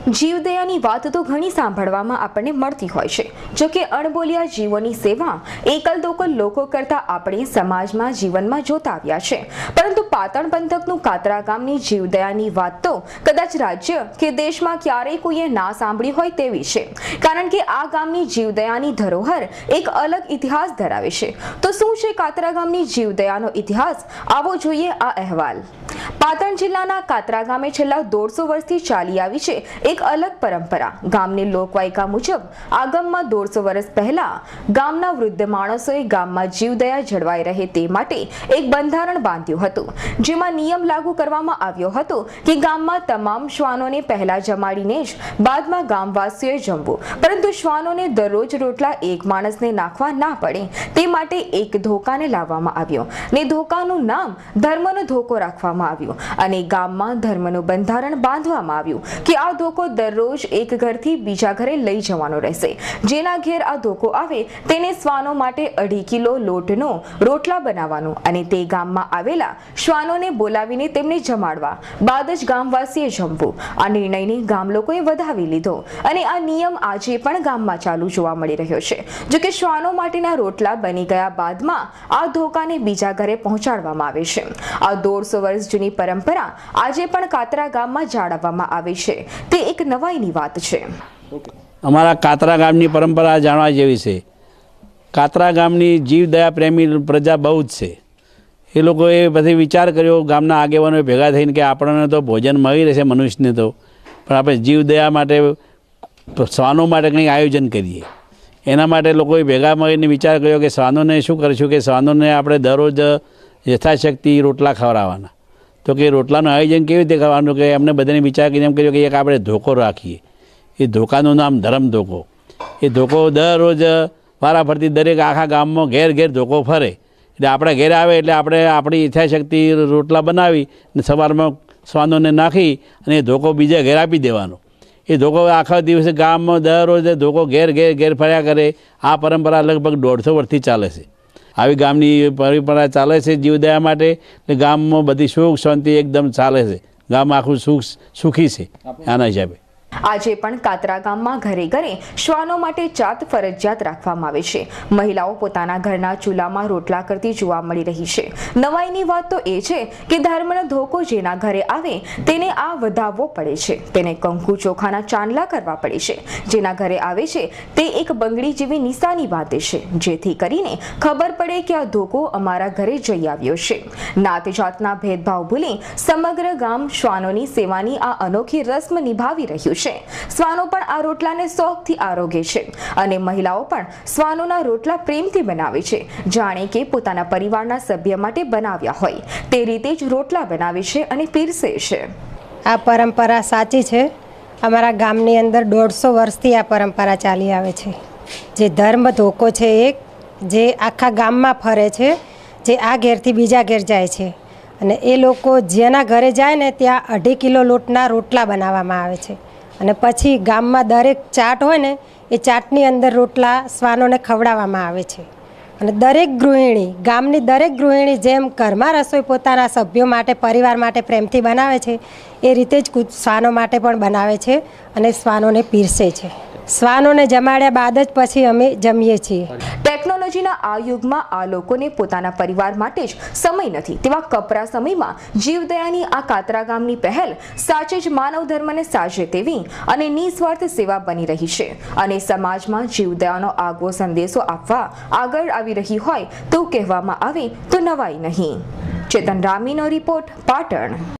જીવદયાની વાત તો ઘણી સાંભળવામાં આપણને મળતી હોય છે, જો કે અણબોલ્યા જીવોની સેવા એકલ દોકલ લોકો કરતા આપણે સમાજમાં જીવનમાં જોતા આવ્યા છે। પરંતુ પાટણ પંથકનું કાતરા ગામની જીવદયાની વાત તો કદાચ રાજ્ય કે દેશમાં ક્યારેય કોઈએ ના સાંભળી હોય તેવી છે, કારણ કે આ ગામની જીવદયાની ધરોહર એક અલગ ઇતિહાસ ધરાવે છે। તો શું છે કાતરા ગામની જીવદયાનો ઇતિહાસ? આવો જોઈએ આ અહેવાલ। પાટણ જિલ્લાના કાતરા ગામે છેલ્લા 150 વર્ષથી ચાલી આવી છે એક અલગ પરંપરા। ગામની લોકવાયકા મુજબ આ ગામમાં 150 વર્ષ પહેલા ગામના વૃદ્ધ માણસોએ ગામમાં જીવદયા જળવાઈ રહે તે માટે એક બંધારણ બાંધ્યું હતું, જેમાં નિયમ લાગુ કરવામાં આવ્યો હતો કે ગામમાં તમામ શ્વાનોને પહેલા જમાડીને જ બાદમાં ગામવાસીઓએ જમવું, પરંતુ શ્વાનોને દરરોજ રોટલા એક માણસને નાખવા ના પડે તે માટે એક ધોકાને લાવવામાં આવ્યો ને ધોકાનું નામ ધર્મનો ધોકો રાખવામાં આવ્યું અને ગામમાં ધર્મનું બંધારણ બાંધવામાં આવ્યું કે આ ધોકો દરરોજ એક ઘરથી બીજા ઘરે લઈ જવાનો રહેશે। જેના ઘેર આ ધોકો આવે તેને શ્વાનો માટે 2.5 કિલો લોટનો રોટલા બનાવવાનો અને તે ગામમાં આવેલા શ્વાનોને બોલાવીને તેમને જમાડવા બાદ જ ગામવાસીએ જમવું। આ નિર્ણયને ગામ લોકોએ વધાવી લીધો અને આ નિયમ આજે પણ ગામમાં ચાલુ જોવા મળી રહ્યો છે। જો કે શ્વાનો માટેના રોટલા બની ગયા બાદમાં આ ધોકાને બીજા ઘરે પહોંચાડવામાં આવે છે। આ 150 વર્ષ જૂની પરંપરા આજે પણ કાતરા ગામમાં જાળવવામાં આવે છે, તે એક નવાઈની વાત છે। અમારા કાતરા ગામની પરંપરા જાણવા જેવી છે। કાતરા ગામની જીવદયા પ્રેમી પ્રજા બહુ જ છે। એ લોકોએ પછી વિચાર કર્યો, ગામના આગેવાનોએ ભેગા થઈને કે આપણને તો ભોજન મળી રહેશે મનુષ્યને તો, પણ આપણે જીવદયા માટે શ્વાનો માટે કંઈક આયોજન કરીએ। એના માટે લોકોએ ભેગા મળીને વિચાર કર્યો કે શ્વાનોને શું કરીશું કે શ્વાનોને આપણે દરરોજ યથાશક્તિ રોટલા ખવડાવવાના। તો કે રોટલાનું આયોજન કેવી રીતે કરવાનું કે એમને બધાને વિચાર કરીને એમ કર્યું કે એક આપણે ધોકો રાખીએ। એ ધોકાનું નામ ધર્મ ધોકો। એ ધોકો દરરોજ વારાફરતી દરેક આખા ગામમાં ઘેર ઘેર ધોકો ફરે, એટલે આપણા ઘેર આવે એટલે આપણે આપણી યથાશક્તિ રોટલા બનાવી અને સવારમાં શ્વાનોને નાખી અને એ ધોકો બીજા ઘેર આપી દેવાનો। એ ધોકો આખા દિવસે ગામમાં દરરોજ ધોકો ઘેર ઘેર ઘેર ફર્યા કરે। આ પરંપરા લગભગ 150 વર્ષથી ચાલે છે। આવી ગામની પરંપરા ચાલે છે જીવદયા માટે, એટલે ગામમાં બધી સુખ શાંતિ એકદમ ચાલે છે। ગામ આખું સુખી છે આના હિસાબે। આજે પણ કાતરા ગામમાં ઘરે ઘરે શ્વાનો માટે ચાત ફરજિયાત રાખવામાં આવે છે। મહિલાઓ પોતાના ઘરના ચૂલામાં રોટલા કરતી જોવા મળી રહી છે। નવાઈની વાત તો એ છે કે ધર્મનો ધોકો જેના ઘરે આવે તેને આ વધાવવો પડે છે, તેને કંકુ ચોખાના ચાંદલા કરવા પડે છે। જેના ઘરે આવે છે તે એક બંગડી જેવી નિશાની બાંધે છે, જેથી કરીને ખબર પડે કે આ ધોકો અમારા ઘરે જઈ આવ્યો છે। નાત જાતના ભેદભાવ ભૂલી સમગ્ર ગામ શ્વાનોની સેવાની આ અનોખી રસ્મ નિભાવી રહ્યું છે। શ્વાનો પણ આ રોટલાને શોખથી આરોગે છે અને મહિલાઓ પણ શ્વાનોના રોટલા પ્રેમથી બનાવે છે, જાણે કે પોતાના પરિવારના સભ્ય માટે બનાવ્યા હોય તે રીતે જ રોટલા બનાવે છે અને પીરસે છે। આ પરંપરા સાચી છે। અમારા ગામની અંદર 150 વર્ષથી આ પરંપરા ચાલી આવે છે। જે ધર્મ ધોકો છે એક જે આખા ગામમાં ફરે છે, જે આ ઘેરથી બીજા ઘેર જાય છે અને એ લોકો જેના ઘરે જાય ને ત્યાં 2.5 કિલો લોટના રોટલા બનાવવામાં આવે છે અને પછી ગામમાં દરેક ચાટ હોય ને એ ચાટની અંદર રોટલા શ્વાનોને ખવડાવવામાં આવે છે અને દરેક ગૃહિણી, ગામની દરેક ગૃહિણી જેમ ઘરમાં રસોઈ પોતાના સભ્યો માટે પરિવાર માટે પ્રેમથી બનાવે છે એ રીતે જ શ્વાનો માટે પણ બનાવે છે અને શ્વાનોને પીરસે છે। શ્વાનોને જમાડ્યા બાદ જ પછી અમે જમીએ છીએ। ટેકનોલોજીના આ યુગમાં આ લોકોને પોતાના પરિવાર માટે જ સમય નથી, તેવા કપરા સમયમાં જીવદયાની આ કાતરા ગામની પહેલ સાચે જ માનવ ધર્મને સાજે તેવી અને નિસ્વાર્થ સેવા બની રહી છે અને સમાજમાં જીવદયાનો આગવો સંદેશો આપવા આગળ આવી રહી હોય તો કહેવામાં આવે તો નવાઈ નહીં। ચેતન રામીનો રિપોર્ટ, પાટણ।